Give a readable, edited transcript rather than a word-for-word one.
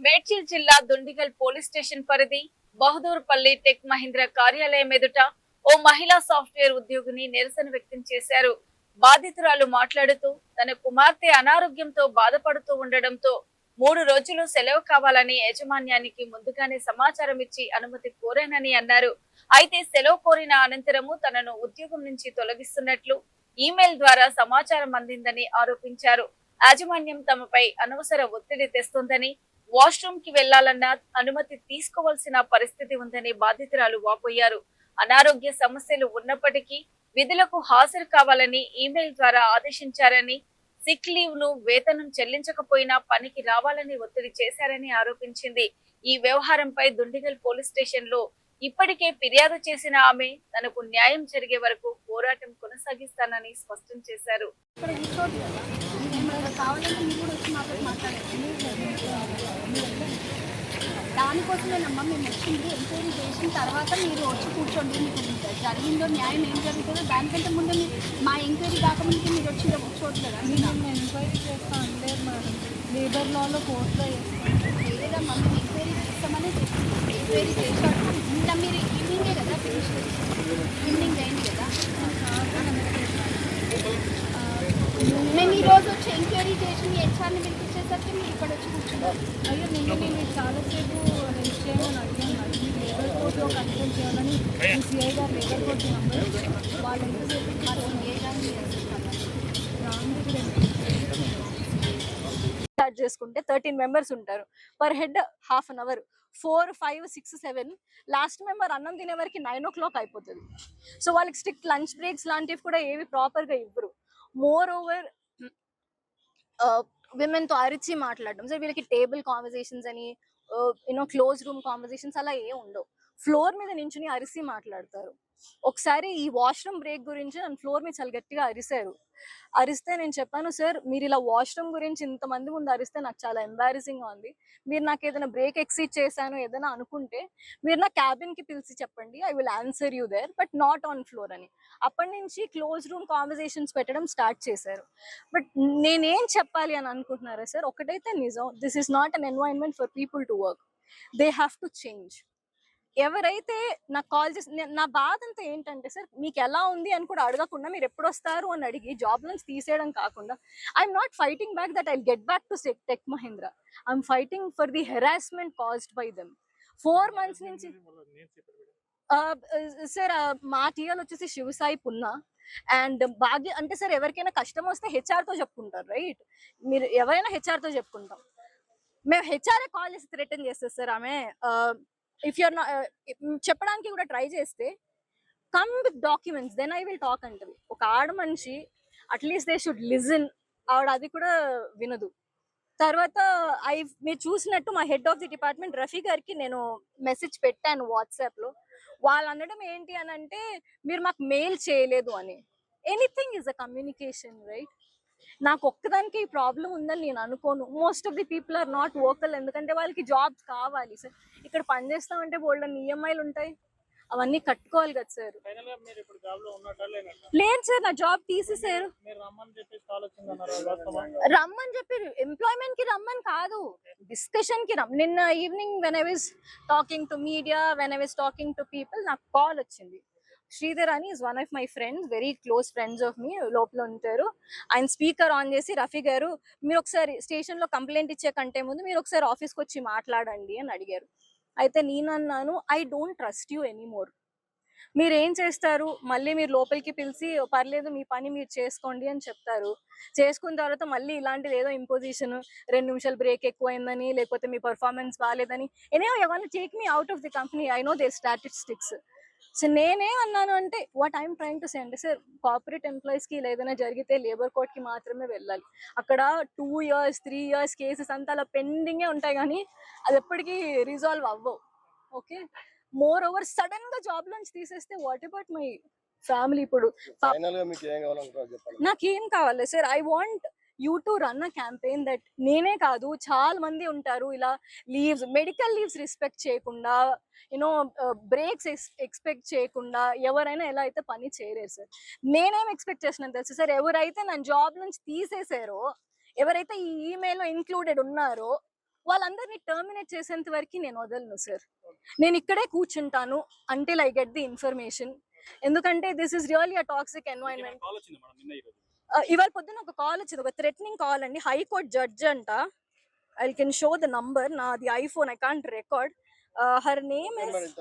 మేడ్చల్ జిల్లా Dundigal police station పరిధి Bahadurpally tech Mahindra కార్యాలయం ఎదుట ఓ మహిళా సాఫ్ట్వేర్ ఉద్యోగిని నిరసన వ్యక్తం చేశారు. బాధితురాలు మాట్లాడుతూ తన కుమార్తె అనారోగ్యంతో బాధపడుతూ ఉండడంతో 3 రోజులు సెలవు కావాలని యాజమాన్యానికి ముందుగానే సమాచారం ఇచ్చి అనుమతి కోరానని అన్నారు. అయితే సెలవు కోరిన అనంతరము తనను ఉద్యోగం నుంచి తొలగిస్తున్నట్లు ఈమెయిల్ ద్వారా సమాచారం అందిందని ఆరోపించారు. యాజమాన్యం తమపై అనవసర ఒత్తిడి తెస్తోందని, వాష్రూమ్ కి వెళ్లాలన్న అనుమతి తీసుకోవాల్సిన పరిస్థితి ఉందని బాధితురాలు వాపోయారు. అనారోగ్య సమస్యలు ఉన్నప్పటికీ విధులకు హాజరు కావాలని ఈమెయిల్ ద్వారా ఆదేశించారని, సిక్ లీవ్ ను వేతనం చెల్లించకపోయినా పనికి రావాలని ఒత్తిడి చేశారని ఆరోపించింది. ఈ వ్యవహారంపై దుండిగల్ పోలీస్ స్టేషన్ లో ఇప్పటికే ఫిర్యాదు చేసిన ఆమె తనకు న్యాయం జరిగే వరకు పోరాటం కొనసాగిస్తానని స్పష్టం చేశారు. దానికోసమేనమ్మా మేము వచ్చింది. ఎంక్వైరీ చేసిన తర్వాత మీరు వచ్చి కూర్చోండి, మీకు జరిగిందో న్యాయం ఏం జరుగుతుందో దానికంటే ముందు మా ఎంక్వైరీ కాకముందుకే మీరు వచ్చి కూర్చోట్లేదా? మేము ఎంక్వైరీ చేస్తాం అనలేదు మేడం, లేబర్ లాలో కోర్టులో చేస్తాం. లేదమ్మా మేము ఎంక్వైరీ చేస్తామని ఎంక్వైరీ చేశారు. ఇంకా మీరు ఈవినింగే కదా ఫినిష్, ఈవినింగ్ అయింది కదా. మేము ఈరోజు వచ్చి ఎంక్వైరీ చేసి మీ హెచ్ఆర్ని పిలిపించేసరికి మీరు ఇక్కడ వచ్చి కూర్చున్నారు. అయ్యో నేను చాలాసేపు హెల్ప్ చేయమని అడిగాను. లేబర్ కోర్టులో కంట్రోల్ చేయాలని సిఐ గారు లేబర్ కోర్టు నంబర్ వాళ్ళు ఎంతసేపు స్టార్ట్ చేసుకుంటే 13 మెంబర్స్ ఉంటారు. Per head half an hour, 4, 5, 6, 7 last member అన్నం తినే వరకు 9 o'clock అయిపోతుంది. సో వాళ్ళకి స్ట్రిక్ట్ లంచ్ బ్రేక్స్ లాంటివి కూడా ఏవి ప్రాపర్గా ఇవ్వరు. మోర్ ఓవర్ విమెన్ తో అరిచి మాట్లాడడం, సో వీళ్ళకి టేబుల్ కాన్వర్సేషన్స్ అని క్లోజ్ రూమ్ కాన్వర్సేషన్స్ అలా ఏ ఉండవు. ఫ్లోర్ మీద నించుని అరిసి మాట్లాడతారు. ఒకసారి ఈ వాష్రూమ్ బ్రేక్ గురించి నన్ను ఫ్లోర్ మీద చాలా గట్టిగా అరిస్తే నేను చెప్పాను, సార్ మీరు ఇలా వాష్రూమ్ గురించి ఇంతమంది ముందు అరిస్తే నాకు చాలా ఎంబారసింగ్ గా ఉంది. మీరు నాకు ఏదైనా బ్రేక్ ఎక్సీడ్ చేశాను ఏదైనా అనుకుంటే మీరు నా క్యాబిన్ కి పిలిచి చెప్పండి, I will answer you there, but not on floor అని. అప్పటి నుంచి క్లోజ్ రూమ్ కాన్వర్సేషన్స్ పెట్టడం స్టార్ట్ చేశారు. బట్ నేనేం చెప్పాలి అని అనుకుంటున్నారా సార్, ఒకటైతే నిజం, this is not an environment for people to work. They have to change. ఎవరైతే నాకు కాల్ చేసి నా బాధ అంతా ఏంటంటే సార్, మీకు ఎలా ఉంది అని కూడా అడగకుండా మీరు ఎప్పుడు వస్తారు అని అడిగి జాబ్ నుంచి తీసేయడం కాకుండా, I'm not fighting back that I get back to tech Mahindra. I'm fighting for the harassment caused by them. 4 months నుంచి సార్ మా టీఎల్ వచ్చేసి శివసాయి పున్నా అండ్ భాగ్య. అంటే సార్ ఎవరికైనా కష్టం వస్తే హెచ్ఆర్ తో చెప్పుకుంటారు, రైట్? మీరు ఎవరైనా హెచ్ఆర్ తో చెప్పుకుంటాం. మేము హెచ్ఆర్ఏ కాల్ చేసి థ్రెటన్ చేస్తారు సార్. ఆమె ఇఫ్ యూర్ చెప్పడానికి కూడా ట్రై చేస్తే come with documents then I will talk అంటది. ఒక ఆడ మనిషి అట్లీస్ట్ దే షుడ్ లిజన్. ఆవిడ అది కూడా వినదు. తర్వాత మీరు చూసినట్టు మా head of the department Rafi గారికి నేను మెసేజ్ పెట్టాను వాట్సాప్ లో. వాళ్ళు అనడం ఏంటి అని అంటే, మీరు మాకు మెయిల్ చేయలేదు అని. Anything is a communication, right? నాకు ఒక్కదానికి ఈ ప్రాబ్లం ఉందని నేను అనుకోను. Most of the people are not vocal, ఎందుకంటే వాళ్ళకి జాబ్స్ కావాలి సార్. ఇక్కడ పని చేస్తామంటే బోల్డన్ని ఈఎంఐలు ఉంటాయి, అవన్నీ కట్టుకోవాలి కదా సార్. లేదు సార్, నా జాబ్ తీసేసారు. రమ్మని చెప్పి ఎంప్లాయ్మెంట్ కి రమ్మని కాదు, డిస్కషన్ కి నిన్న evening when I was talking to media, when I was talking to people, నాకు కాల్ వచ్చింది. శ్రీధర్ అని is one of my friends, very close friends of me, లోపల ఉంటారు. ఆయన స్పీకర్ ఆన్ చేసి, రఫీ గారు మీరు ఒకసారి స్టేషన్ లో కంప్లైంట్ ఇచ్చే కంటే ముందు మీరు ఒకసారి ఆఫీస్కి వచ్చి మాట్లాడండి అని అడిగారు. అయితే నేను అన్నాను, I don't trust you anymore. మీరు ఏం చేస్తారు, మళ్ళీ మీరు లోపలికి పిలిచి పర్లేదు మీ పని మీరు చేసుకోండి అని చెప్తారు. చేసుకున్న తర్వాత మళ్ళీ ఇలాంటిది ఏదో ఇంపోజిషన్, 2 నిమిషాలు బ్రేక్ ఎక్కువైందని, లేకపోతే మీ పర్ఫార్మెన్స్ బాగాలేదని, anyhow you want to take me out of the company. I know their statistics. So నేనేం అన్నాను అంటే, what I'm trying to say అంటే సార్, కార్పొరేట్ ఎంప్లాయీస్ కి ఏదైనా జరిగితే లేబర్ కోర్ట్ కి మాత్రమే వెళ్ళాలి. అక్కడ 2 years 3 years కేసెస్ అంతా అలా పెండింగే ఉంటాయి, కానీ అది ఎప్పటికీ రిజాల్వ్ అవ్వవు. ఓకే, మోర్ ఓవర్ సడన్ గా జాబ్ నుంచి తీసేస్తే వాట్ అబౌట్ మై ఫ్యామిలీ? ఇప్పుడు నాకేం కావాలి sir, I want you to run a campaign that నేనే కాదు చాలా మంది ఉంటారు ఇలా లీవ్స్, మెడికల్ లీవ్స్ రెస్పెక్ట్ చేయకుండా, యూనో బ్రేక్స్ ఎక్స్పెక్ట్ చేయకుండా ఎవరైనా ఎలా అయితే పని చేయలేరు సార్. నేనేం ఎక్స్పెక్ట్ చేస్తున్నాను తెలుసు సార్, ఎవరైతే నన్ను జాబ్ నుంచి తీసేసారో, ఎవరైతే ఈ ఈమెయిల్లో ఇంక్లూడెడ్ ఉన్నారో వాళ్ళందరినీ టర్మినేట్ చేసేంత వరకు నేను వదలను సార్. నేను ఇక్కడే కూర్చుంటాను until I get the information. ఎందుకంటే this is really a toxic environment. ఇవాళ పొద్దున ఒక కాల్ వచ్చింది, ఒక థ్రెటనింగ్ కాల్ అండి. హైకోర్టు జడ్జ్ అంట. I can show the number. నాది iPhone, I can't record. Her name is